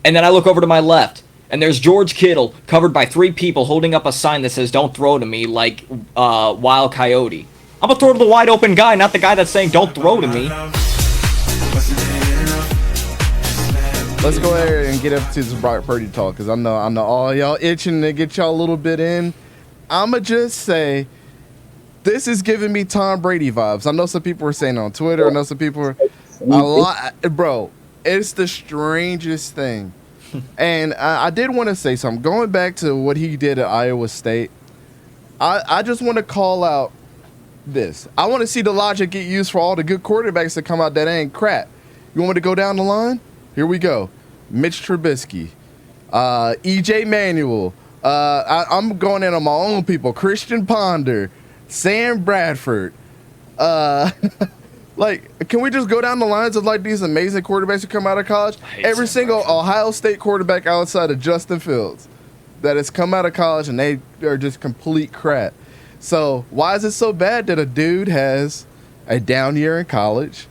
And then I look over to my left, and there's George Kittle covered by 3 people holding up a sign that says "Don't throw to me," like Wild Coyote. I'm gonna throw to the wide open guy, not the guy that's saying "Don't throw to me." Let's go ahead and get up to this Brock Purdy talk, because I know all y'all itching to get y'all a little bit in. I'ma just say, this is giving me Tom Brady vibes. I know some people were saying on Twitter. I know some people were a lot, bro. It's the strangest thing. And I did want to say something. Going back to what he did at Iowa State, I just want to call out this. I want to see the logic get used for all the good quarterbacks that come out that ain't crap. You want me to go down the line? Here we go. Mitch Trubisky, E.J. Manuel. I'm going in on my own people. Christian Ponder, Sam Bradford. Like, can we just go down the lines of like these amazing quarterbacks who come out of college? Every single Ohio State quarterback outside of Justin Fields that has come out of college and they are just complete crap. So why is it so bad that a dude has a down year in college,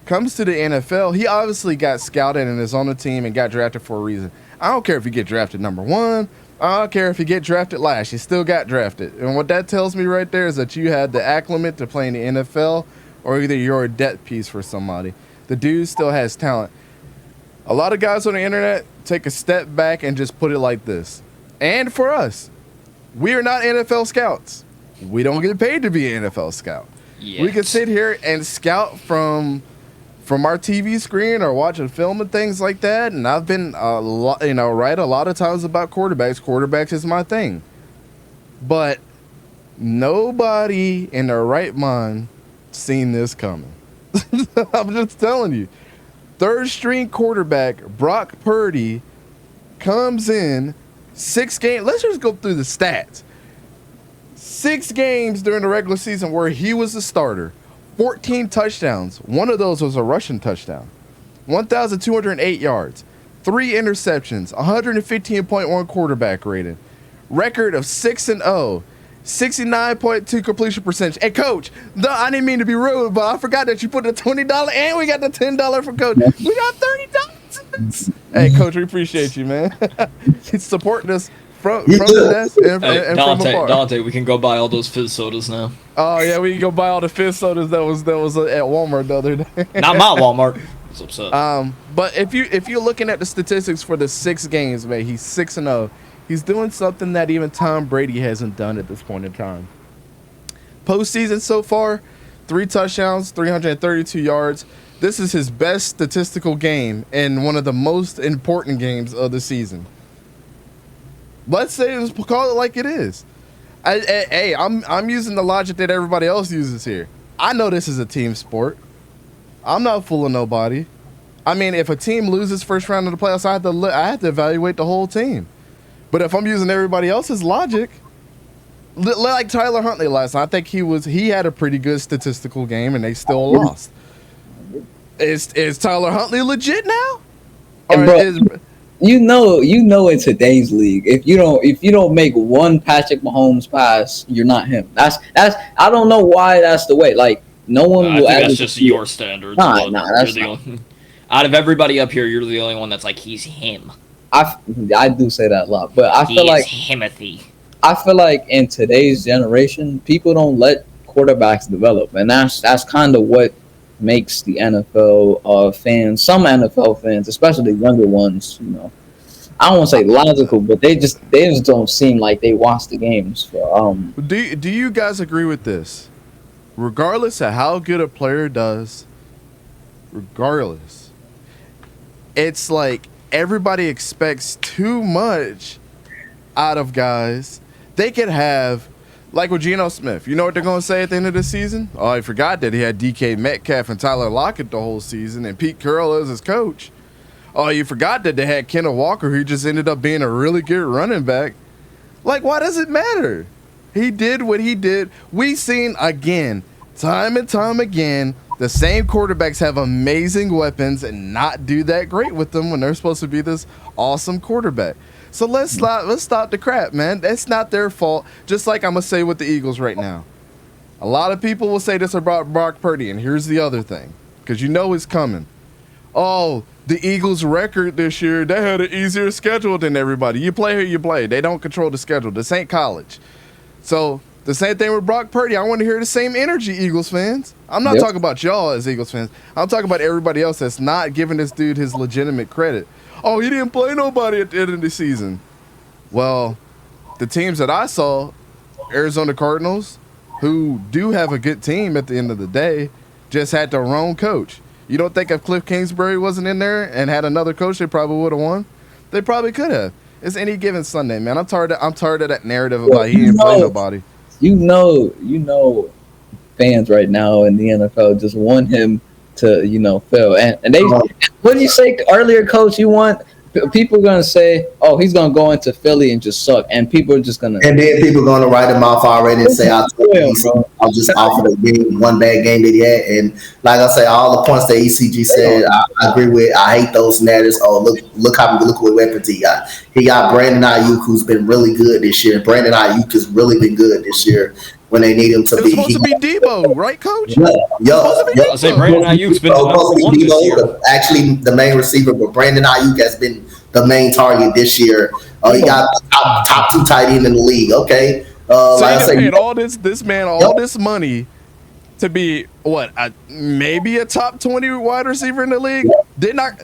comes to the NFL? He obviously got scouted and is on the team and got drafted for a reason. I don't care if you get drafted number 1. I don't care if you get drafted last. You still got drafted. And what that tells me right there is that you had the acclimate to play in the NFL, or either you're a debt piece for somebody. The dude still has talent. A lot of guys on the internet take a step back and just put it like this. And for us, we are not NFL scouts. We don't get paid to be an NFL scout. Yet. We can sit here and scout from our TV screen or watching film and things like that. And I've been right a lot of times about quarterbacks. Quarterbacks is my thing. But nobody in their right mind seen this coming. I'm just telling you. 3rd string quarterback Brock Purdy comes in 6 games. Let's just go through the stats. 6 games during the regular season where he was the starter. 14 touchdowns. One of those was a rushing touchdown. 1,208 yards. 3 interceptions. 115.1 quarterback rating. Record of 6-0. 69.2 completion percentage. Hey, Coach, no, I didn't mean to be rude, but I forgot that you put the $20 and we got the $10 for Coach. We got $30. Hey, Coach, we appreciate you, man. He's supporting us from the desk and from afar. Dante, we can go buy all those fizz sodas now. Oh yeah, we can go buy all the fizz sodas that was at Walmart the other day. Not my Walmart. I was upset. But if you're looking at the statistics for the 6 games, man, he's 6-0. He's doing something that even Tom Brady hasn't done at this point in time. Postseason so far, 3 touchdowns, 332 yards. This is his best statistical game and one of the most important games of the season. Let's call it like it is. I'm using the logic that everybody else uses here. I know this is a team sport. I'm not fooling nobody. I mean, if a team loses first round of the playoffs, I have to evaluate the whole team. But if I'm using everybody else's logic, like Tyler Huntley last night, I think he had a pretty good statistical game and they still lost. Is Tyler Huntley legit now? You know, in today's league, if you don't make one Patrick Mahomes pass, you're not him. That's I don't know why that's the way. Like no one will. I think that's just your standards. Nah, that's not. Out of everybody up here, you're the only one that's like he's him. I do say that a lot, but I feel like Timothy. I feel like in today's generation, people don't let quarterbacks develop, and that's kind of what makes the NFL fans, some NFL fans, especially younger ones, you know, I don't want to say logical, but they just don't seem like they watch the games. Do you guys agree with this? Regardless of how good a player does, it's like everybody expects too much out of guys. They could have, like with Geno Smith, you know what they're going to say at the end of the season? Oh, I forgot that he had DK Metcalf and Tyler Lockett the whole season and Pete Carroll as his coach. Oh, you forgot that they had Kenneth Walker, who just ended up being a really good running back. Like, why does it matter? He did what he did. We've seen, again, time and time again, the same quarterbacks have amazing weapons and not do that great with them when they're supposed to be this awesome quarterback. So let's stop the crap, man. That's not their fault. Just like I'm going to say with the Eagles right now. A lot of people will say this about Brock Purdy, and here's the other thing, because you know it's coming. Oh, the Eagles' record this year, they had an easier schedule than everybody. You play who you play. They don't control the schedule. This ain't college. So the same thing with Brock Purdy. I want to hear the same energy, Eagles fans. I'm not talking about y'all as Eagles fans. I'm talking about everybody else that's not giving this dude his legitimate credit. Oh, he didn't play nobody at the end of the season. Well, the teams that I saw, Arizona Cardinals, who do have a good team at the end of the day, just had the wrong coach. You don't think if Cliff Kingsbury wasn't in there and had another coach, they probably would have won? They probably could have. It's any given Sunday, man. I'm tired of that narrative about he didn't play nobody. You know, fans right now in the NFL just want him to, fail. And they, what did you say earlier, Coach? You want people are gonna say, "Oh, he's gonna go into Philly and just suck," and people are just gonna. And then people are gonna write him off already and say, "I'll just offer the game, one bad game that he had." And like I say, all the points that ECG said, I agree with. I hate those narratives. Oh, look what weapons he got. He got Brandon Ayuk, who's been really good this year. Brandon Ayuk has really been good this year. When they need him to be, supposed to be Debo, right, Coach? Yeah. I say Brandon Ayuk's been the number one this year. Actually, the main receiver, but Brandon Ayuk has been the main target this year. He got top 2 tight end in the league. Okay, so like I paid all this man all this money to be what? Maybe a top 20 wide receiver in the league? Did not,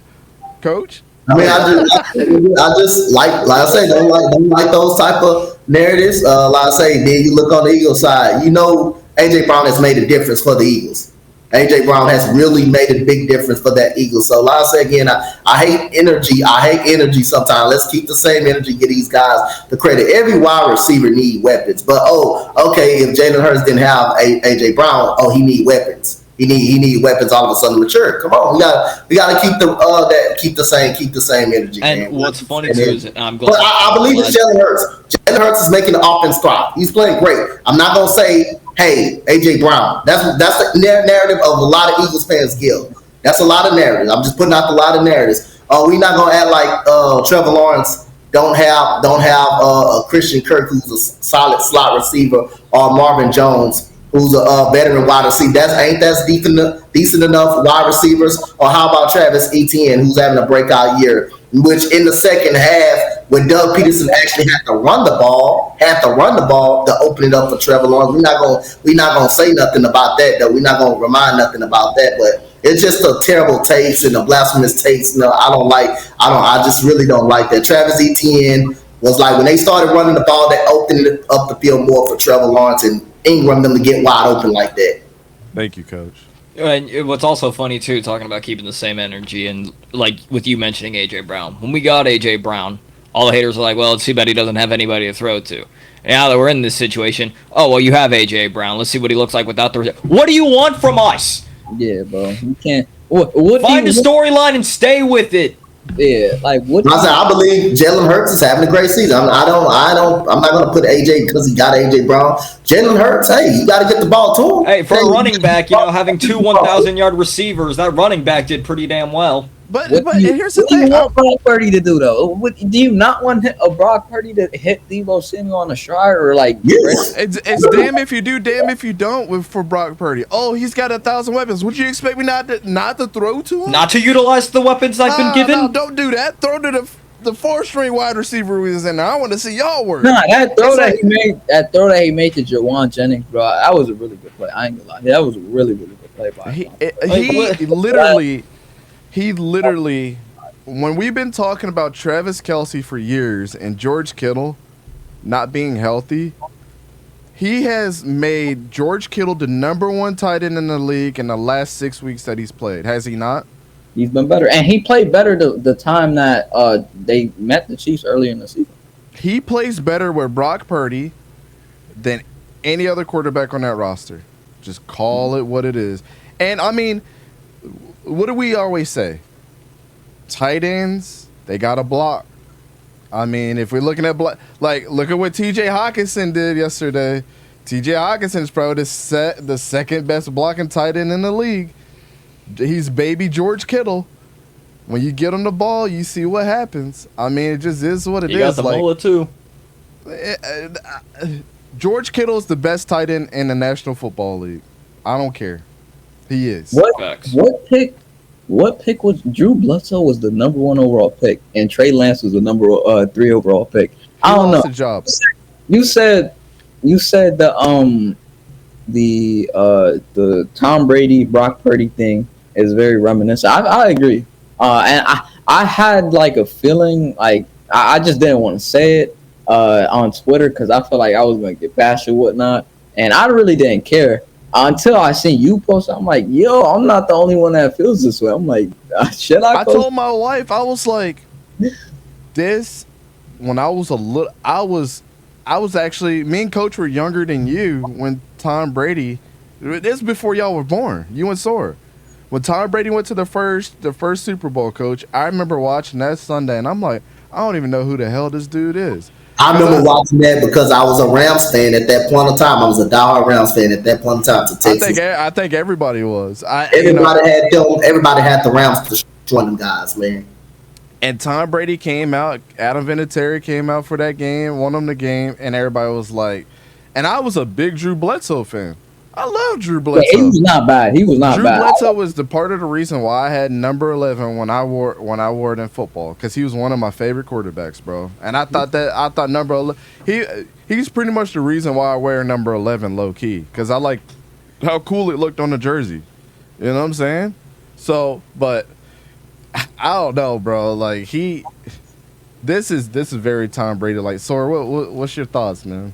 Coach? I mean, I just like I say, don't like those type of narratives. Like I say, then you look on the Eagles side. AJ Brown has made a difference for the Eagles. AJ Brown has really made a big difference for that Eagles. So, like I say again, I hate energy. I hate energy sometimes. Let's keep the same energy. Get these guys the credit. Every wide receiver need weapons. But okay, if Jalen Hurts didn't have AJ Brown, he need weapons. He need weapons all of a sudden mature. Come on, we gotta keep the same energy. And man. what's funny too is I'm glad. But I believe it's Jalen Hurts. Jalen Hurts is making the offense thrive. He's playing great. I'm not gonna say, hey, AJ Brown. That's the narrative of a lot of Eagles fans give. That's a lot of narratives. I'm just putting out a lot of narratives. We're not gonna act like Trevor Lawrence don't have a Christian Kirk who's a solid slot receiver or Marvin Jones who's a veteran wide receiver. Ain't that decent enough wide receivers? Or how about Travis Etienne, who's having a breakout year? Which in the second half, when Doug Peterson actually had to run the ball to open it up for Trevor Lawrence. We're not gonna say nothing about that, though. We're not gonna remind nothing about that. But it's just a terrible taste and a blasphemous taste. No, I just really don't like that. Travis Etienne was like, when they started running the ball, they opened it up the field more for Trevor Lawrence and Ingram them to get wide open like that. Thank you, Coach. And what's also funny too, talking about keeping the same energy, and like with you mentioning AJ Brown, when we got AJ Brown, all the haters were like, "Well, it's too bad he doesn't have anybody to throw to." And now that we're in this situation, you have AJ Brown. Let's see what he looks like without the. What do you want from us? Yeah, bro, you can't. Find a storyline and stay with it. Yeah, like what? I believe Jalen Hurts is having a great season. I'm not going to put AJ because he got AJ Brown. Jalen Hurts, hey, you got to get the ball to him. Hey, for a running back, having 2 1,000-yard receivers, that running back did pretty damn well. But here's the thing. What do you want Brock Purdy to do, though? Do you not want a Brock Purdy to hit Deebo Samuel on the stride or like? Yes. It's damn if you do, damn if you don't for Brock Purdy. Oh, he's got 1,000 weapons. Would you expect me not to throw to him? Not to utilize the weapons I've been given? No, don't do that. Throw to the 4th-string wide receiver who was in there. I want to see y'all work. Nah, that throw that he made to Jawan Jennings, bro, that was a really good play. I ain't gonna lie. That was a really, really good play by him. He literally, when we've been talking about Travis Kelce for years and George Kittle not being healthy, he has made George Kittle the #1 tight end in the league in the last 6 weeks that he's played. Has he not? He's been better. And he played better the time that they met the Chiefs earlier in the season. He plays better with Brock Purdy than any other quarterback on that roster. Just call it what it is. And, I mean, what do we always say? Tight ends, they got to block. I mean, if we're looking at look at what T.J. Hawkinson did yesterday. T.J. Hawkinson is probably the second best blocking tight end in the league. He's baby George Kittle. When you get on the ball, you see what happens. I mean, it just is what it is. He got the mullet too. George Kittle is the best tight end in the National Football League. I don't care. He is. What what pick was Drew Bledsoe was the number 1 overall pick, and Trey Lance was the number 3 overall pick. I don't know. The job. You said the Tom Brady Brock Purdy thing is very reminiscent. I agree, and I had like a feeling like I just didn't want to say it on Twitter because I felt like I was gonna get bashed or whatnot, and I really didn't care until I seen you post. I'm like, yo, I'm not the only one that feels this way. I'm like, should I? I told my wife, I was like, this when I was a little, I was actually, me and Coach were younger than you when Tom Brady. This is before y'all were born. You and Sora. When Tom Brady went to the first Super Bowl, Coach, I remember watching that Sunday, and I'm like, I don't even know who the hell this dude is. I remember watching that because I was a Rams fan at that point in time. I was a diehard Rams fan at that point in time. I think everybody was. Everybody had the Rams destroying them guys, man. And Tom Brady came out. Adam Vinatieri came out for that game, won them the game, and everybody was like, and I was a big Drew Bledsoe fan. I love Drew Bledsoe. Yeah, he was not bad. Drew Bledsoe was the part of the reason why I had number 11 when I wore it in football, because he was one of my favorite quarterbacks, bro. And I thought number 11, he's pretty much the reason why I wear number 11 low key, because I like how cool it looked on the jersey. You know what I'm saying? So, but I don't know, bro. Like this is very Tom Brady. Like, Sora, what's your thoughts, man?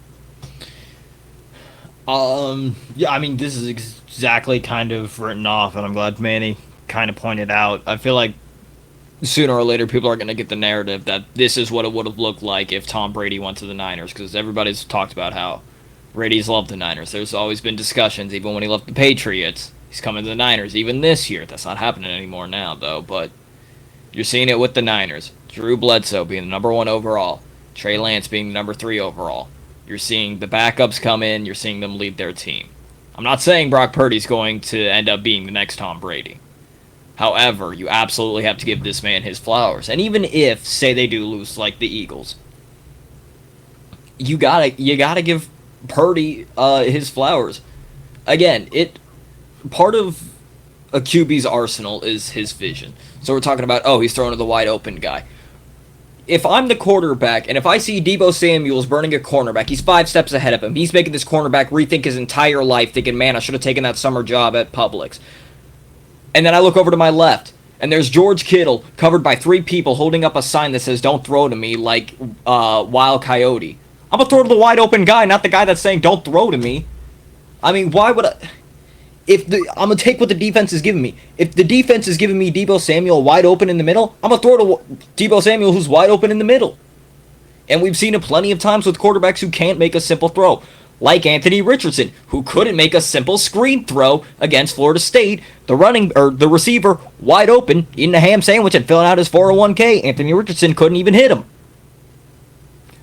Yeah, I mean, this is exactly kind of written off, and I'm glad Manny kind of pointed out. I feel like sooner or later people are going to get the narrative that this is what it would have looked like if Tom Brady went to the Niners, because everybody's talked about how Brady's loved the Niners. There's always been discussions, even when he left the Patriots, he's coming to the Niners, even this year. That's not happening anymore now, though, but you're seeing it with the Niners. Drew Bledsoe being the number 1 overall, Trey Lance being the number 3 overall. You're seeing the backups come in. You're seeing them lead their team. I'm not saying Brock Purdy's going to end up being the next Tom Brady. However, you absolutely have to give this man his flowers. And even if, say they do lose like the Eagles, you gotta give Purdy his flowers. Again, part of a QB's arsenal is his vision. So we're talking about, he's throwing to the wide open guy. If I'm the quarterback, and if I see Deebo Samuel's burning a cornerback, he's 5 steps ahead of him. He's making this cornerback rethink his entire life, thinking, man, I should have taken that summer job at Publix. And then I look over to my left, and there's George Kittle covered by 3 people holding up a sign that says, don't throw to me, like Wild Coyote. I'm going to throw to the wide open guy, not the guy that's saying, don't throw to me. I mean, why would I... I'm going to take what the defense is giving me. If the defense is giving me Deebo Samuel wide open in the middle, I'm going to throw to Deebo Samuel who's wide open in the middle. And we've seen it plenty of times with quarterbacks who can't make a simple throw. Like Anthony Richardson, who couldn't make a simple screen throw against Florida State. The receiver wide open, eating a ham sandwich and filling out his 401k. Anthony Richardson couldn't even hit him.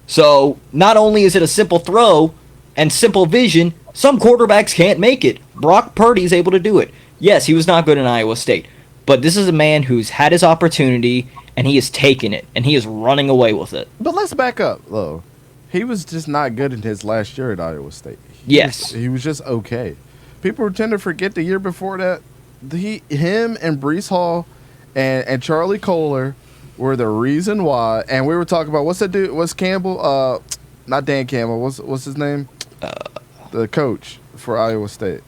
So, not only is it a simple throw and simple vision, some quarterbacks can't make it. Brock Purdy's able to do it. Yes, he was not good in Iowa State, but this is a man who's had his opportunity, and he has taken it, and he is running away with it. But let's back up, though. He was just not good in his last year at Iowa State. He was just okay. People tend to forget the year before that. Him and Breece Hall and Charlie Kohler were the reason why. And we were talking about, what's that dude? What's Campbell? Not Dan Campbell. What's his name? The coach for Iowa State.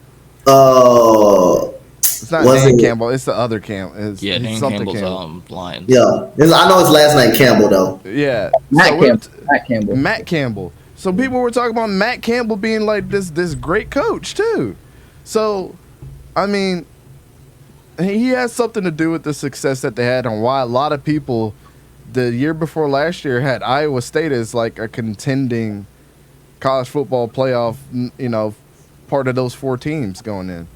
It's not Dan Campbell. It's the other Campbell. Dan Campbell's Lions. Yeah, I know his last name Campbell though. Yeah, Matt Campbell. So people were talking about Matt Campbell being like this great coach too. So, I mean, he has something to do with the success that they had and why a lot of people the year before last year had Iowa State as like a contending college football playoff, part of those 4 teams going in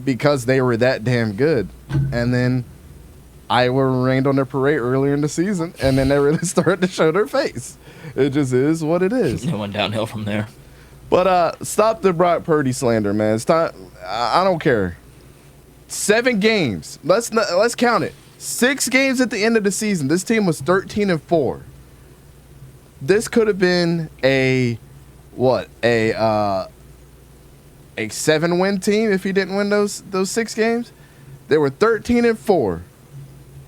because they were that damn good. And then Iowa rained on their parade earlier in the season, and then they really started to show their face. It just is what it is. It went downhill from there. But stop the Brock Purdy slander, man. It's time. I don't care. 7 games. Let's count it. 6 games at the end of the season. This team was 13-4. This could have been a 7-win team if he didn't win those 6 games. They were 13-4,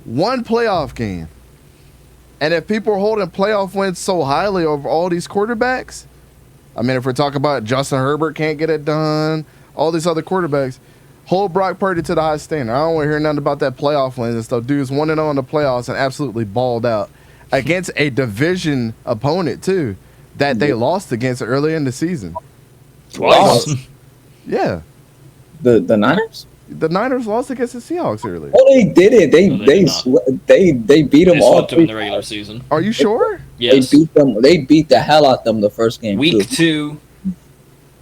one playoff game. And if people are holding playoff wins so highly over all these quarterbacks, I mean, if we're talking about Justin Herbert can't get it done, all these other quarterbacks, hold Brock Purdy to the high standard. I don't want to hear nothing about that playoff wins and stuff. Dude's 1-0 in the playoffs and absolutely balled out against a division opponent, too, that they lost against early in the season. Twice. Yeah. The Niners? The Niners lost against the Seahawks earlier. Oh, they did it. They beat them They all swept them in the 3 regular times. season. Are you sure? Yes. They beat them. They beat the hell out of them the first game. Week too.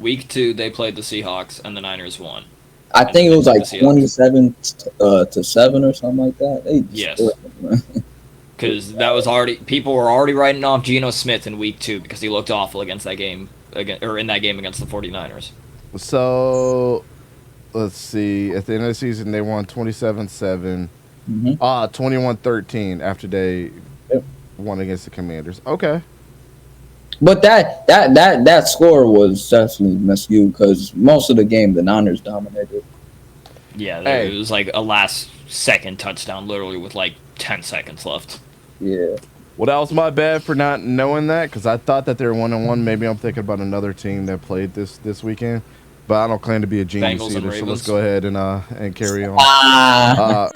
2, they played the Seahawks and the Niners won. I think it was like The Seahawks. 27-7 or something like that. They Yes. destroyed them. Because that was already people were already writing off Geno Smith in week 2 because he looked awful against that game in that game against the 49ers. So, let's see. At the end of the season, they won 27-7. 21-13 after they won against the Commanders. Okay. But that score was definitely miscued because most of the game the Niners dominated. Yeah, Hey. it was like a last second touchdown, literally with like 10 seconds left. Yeah. Well, that was my bad for not knowing that because I thought that they were 1-1. Maybe I'm thinking about another team that played this weekend, but I don't claim to be a genius Bengals and either. So let's Ravens. go ahead and carry on.